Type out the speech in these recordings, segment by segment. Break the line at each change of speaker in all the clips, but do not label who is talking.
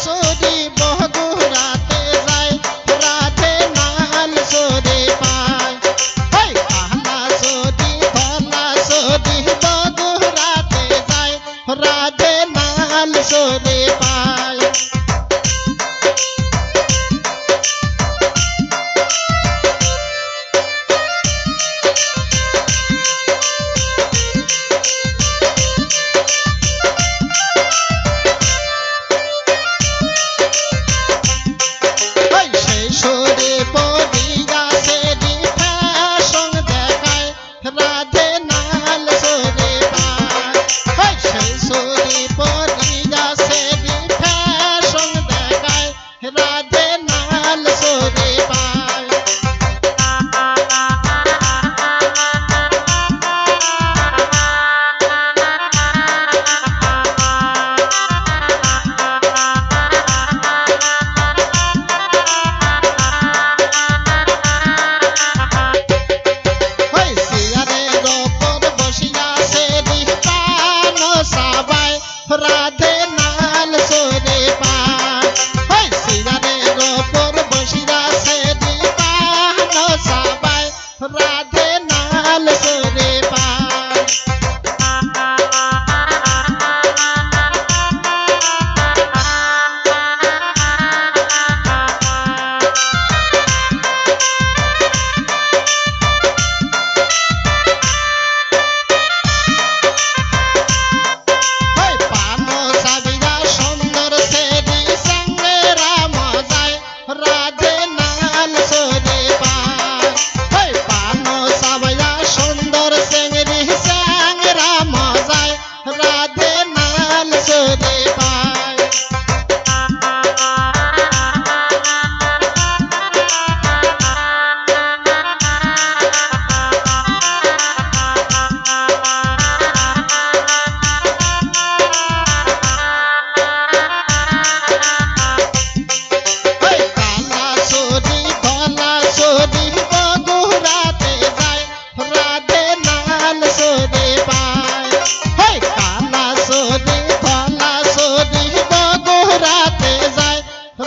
সুরি বগুড়াতে যায় রাধে নাল সুরে পায় ওই কালা সুরি ধলা সুরি বগুড়াতে যায় রাধে নাল সুরে পায় সুরে পড়িয়া সেরি ফ্যাশন দেখায় রাধে নাল সুরে পায় সেই সুরে পড়িয়া সেরি ফ্যাশন দেখায় রাধে নাল সুরে পায় রাধে নাল সুরে পায় সিগারের ওপর বসিয়া সেরি পান সবাই রাধে নাল সুরে পায় রাধে নাল সুরে পায় পানো সাবয়া সুন্দর সেঙ্গরি স্যাংরা মজায় রাধে নাল সুরে পায়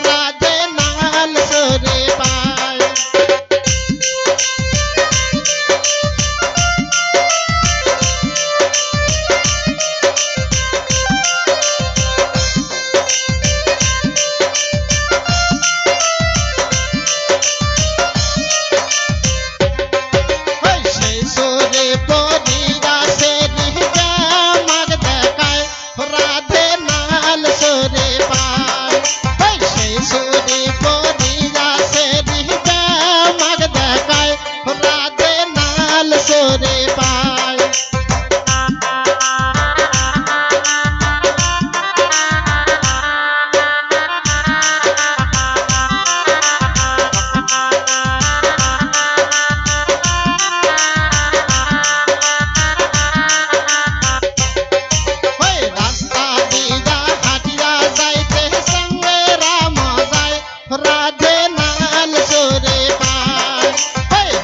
রাধে নাল সুরে পায় সেই সুরে পড়িয়া সেরি জামাক দেখায় রাধে নাল সুরে পায় সেই সুরে পড়িয়া সেরি জামাক দেখায় রাধে নাল সুরে পায় রাস্তা দিয়া হাটিয়া যাইতে সঙ্গে রাম যায় রাধে নাল সুরে পায়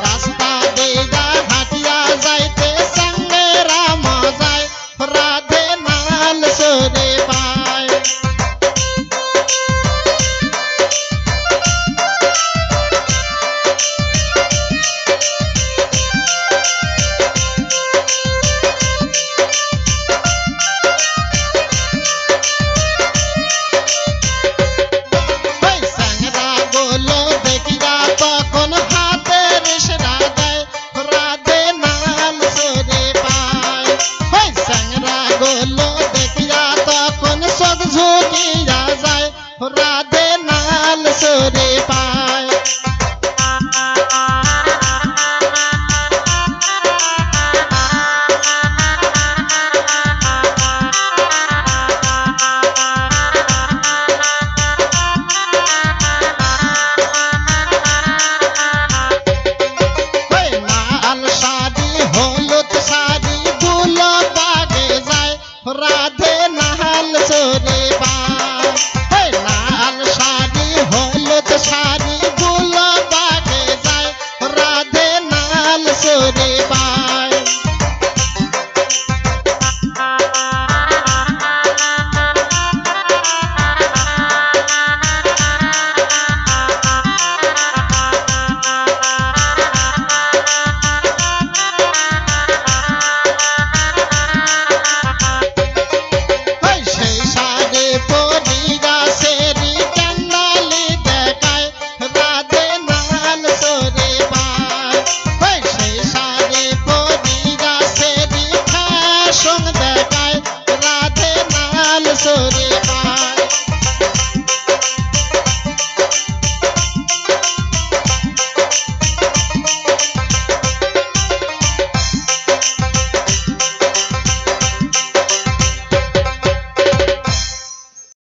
রাস্তা দিয়া হাটিয়া যাইতে সঙ্গে রাম যায় রাধে নাল সুরে পায় স্যাংরা গুলো দেখিয়া তখন হাতের ইশারা দেয় রাধে নাল সুরে পায় স্যাংরা গুলো দেখিয়া তখন চোখ ঝুঁকিয়া যায় রাধে নাল সুরে পায়